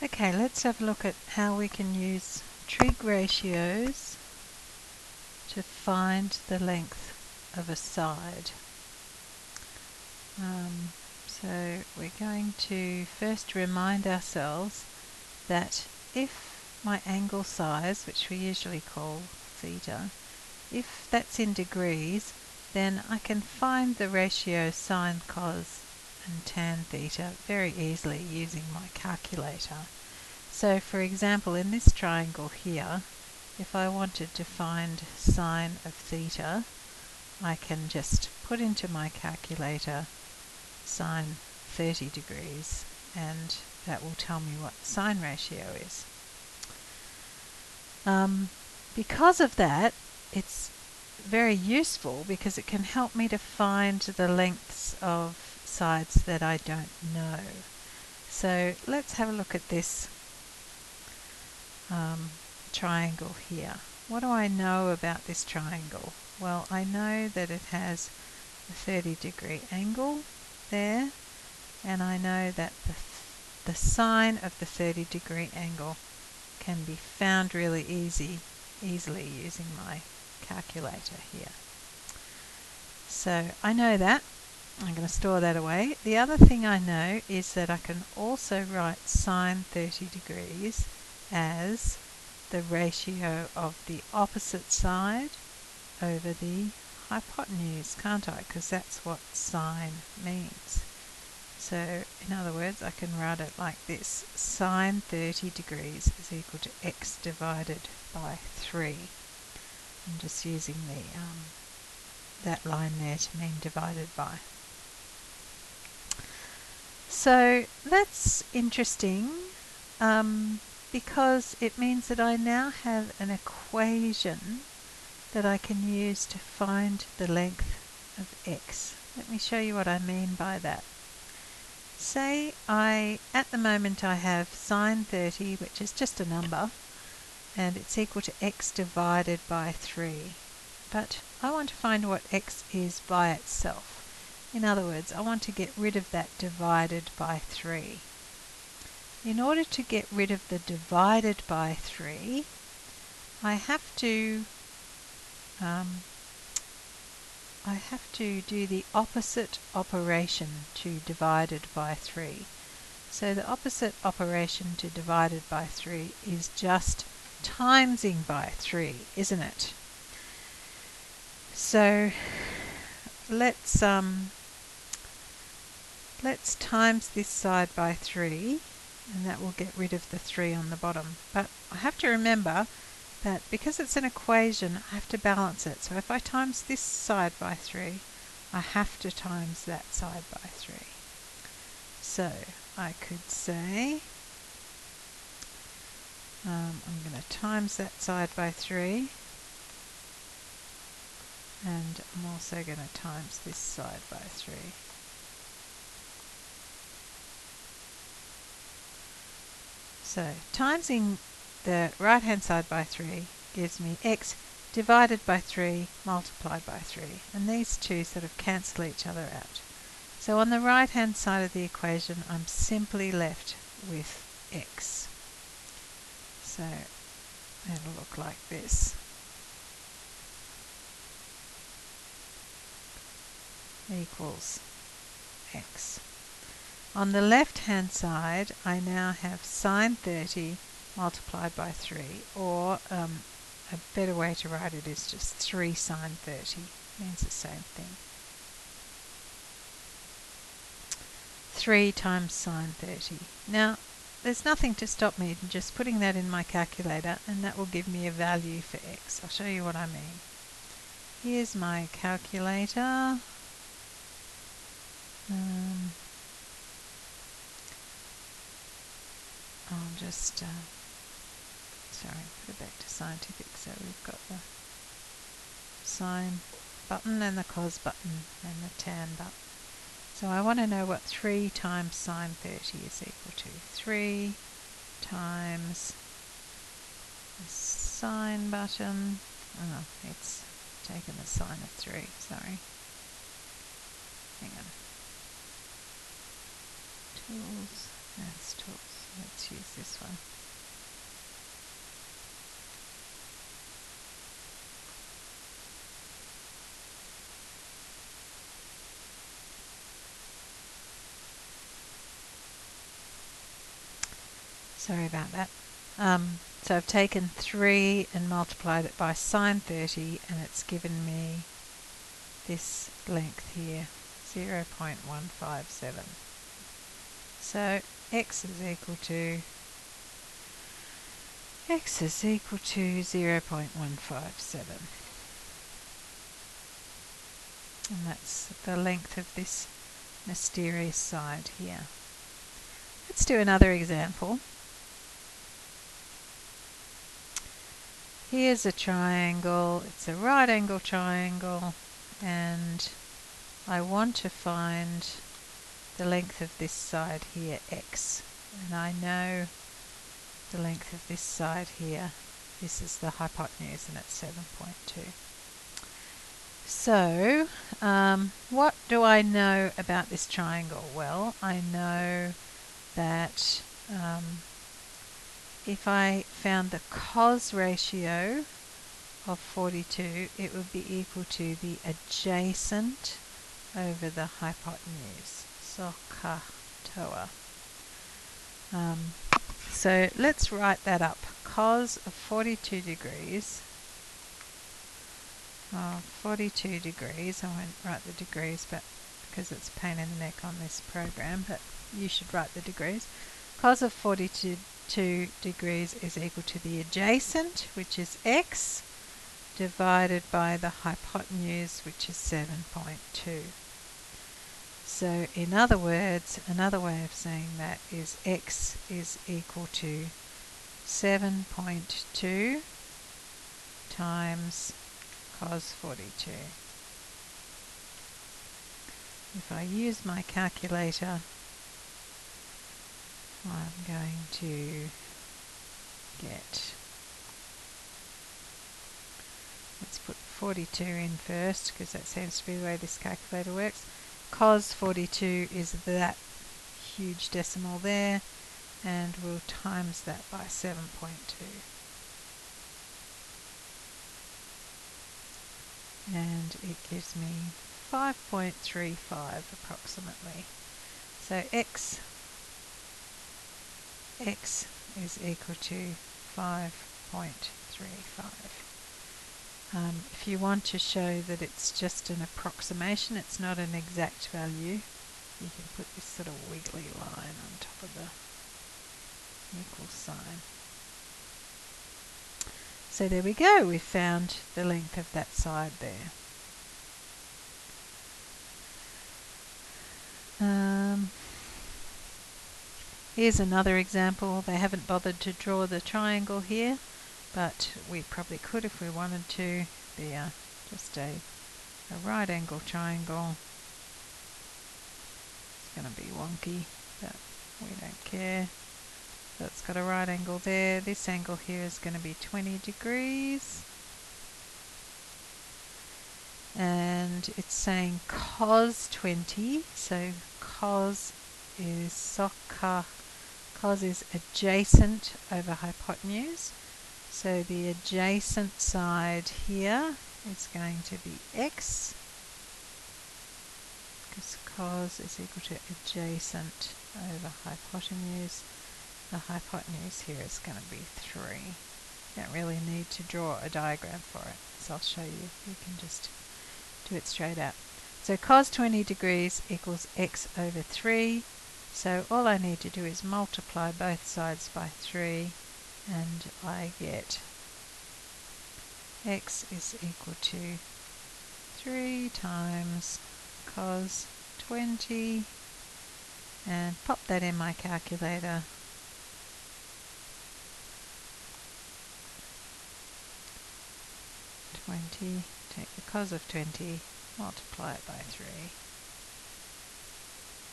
Okay, let's have a look at how we can use trig ratios to find the length of a side. So we're going to first remind ourselves that if my angle size, which we usually call theta, if that's in degrees, then I can find the ratio sine, cos and tan theta very easily using my calculator. So for example, in this triangle here, if I wanted to find sine of theta, I can just put into my calculator sine 30 degrees and that will tell me what sine ratio is. Because of that, it's very useful because it can help me to find the lengths of sides that I don't know. So let's have a look at this triangle here. What do I know about this triangle? Well, I know that it has a 30-degree angle there, and I know that the sine of the 30-degree angle can be found really easily using my calculator here. So I know that. I'm going to store that away. The other thing I know is that I can also write sine 30 degrees as the ratio of the opposite side over the hypotenuse, can't I? Because that's what sine means. So in other words, I can write it like this: sine 30 degrees is equal to x divided by 3. I'm just using that line there to mean divided by. So that's interesting because it means that I now have an equation that I can use to find the length of x. Let me show you what I mean by that. Say at the moment I have sine 30, which is just a number, and it's equal to x divided by 3. But I want to find what x is by itself. In other words, I want to get rid of that divided by 3. In order to get rid of the divided by 3, I have to do the opposite operation to divided by 3. So the opposite operation to divided by 3 is just timesing by 3, isn't it? So let's times this side by 3, and that will get rid of the 3 on the bottom. But I have to remember that because it's an equation, I have to balance it. So if I times this side by 3, I have to times that side by 3. So I could say I'm going to times that side by 3, and I'm also going to times this side by 3. So timesing the right hand side by 3 gives me x divided by 3 multiplied by 3, and these two sort of cancel each other out. So on the right hand side of the equation I'm simply left with x. So it'll look like this. Equals x. On the left hand side I now have sine 30 multiplied by 3, or a better way to write it is just 3 sine 30. Means the same thing. 3 times sine 30. Now there's nothing to stop me from just putting that in my calculator, and that will give me a value for x. I'll show you what I mean. Here's my calculator. I'll just put it back to scientific. So we've got the sine button and the cos button and the tan button. So I want to know what 3 times sine 30 is equal to. 3 times the sine button. Oh, it's taken the sine of 3, sorry. Hang on. Tools, maths tools. Let's use this one. Sorry about that. So I've taken 3 and multiplied it by sine 30, and it's given me this length here, 0.157. So x is equal to 0.157. And that's the length of this mysterious side here. Let's do another example. Here's a triangle. It's a right angle triangle, and I want to find the length of this side here, x. And I know the length of this side here. This is the hypotenuse, and it's 7.2. So, what do I know about this triangle? Well, I know that if I found the cos ratio of 42, it would be equal to the adjacent over the hypotenuse, SOHCAHTOA. So let's write that up. Cos of 42 degrees, I won't write the degrees, but because it's a pain in the neck on this program, but you should write the degrees. Cos of 42 degrees is equal to the adjacent, which is x, divided by the hypotenuse, which is 7.2. So in other words, another way of saying that is x is equal to 7.2 times cos 42. If I use my calculator, I'm going to get, let's put 42 in first, because that seems to be the way this calculator works. Cos 42 is that huge decimal there, and we'll times that by 7.2. And it gives me 5.35 approximately. So x is equal to 5.35. If you want to show that it's just an approximation, it's not an exact value, you can put this sort of wiggly line on top of the equal sign. So there we go, we've found the length of that side there. Here's another example. They haven't bothered to draw the triangle here, but we probably could if we wanted to. Be just a right angle triangle. It's going to be wonky, but we don't care. So it's got a right angle there. This angle here is going to be 20 degrees. And it's saying cos 20, so cos is cos is adjacent over hypotenuse. So the adjacent side here is going to be x, because cos is equal to adjacent over hypotenuse. The hypotenuse here is going to be 3. You don't really need to draw a diagram for it, so I'll show you. You can just do it straight out. So cos 20 degrees equals x over 3. So all I need to do is multiply both sides by 3, and I get x is equal to 3 times cos 20, and pop that in my calculator. Take the cos of 20, multiply it by 3,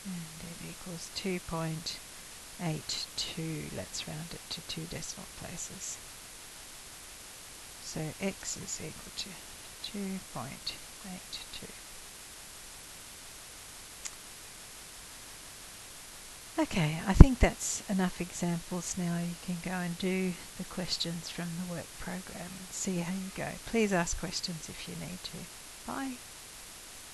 and it equals 2.82. Let's round it to 2 decimal places. So x is equal to 2.82. Okay, I think that's enough examples now. You can go and do the questions from the work program and see how you go. Please ask questions if you need to. Bye.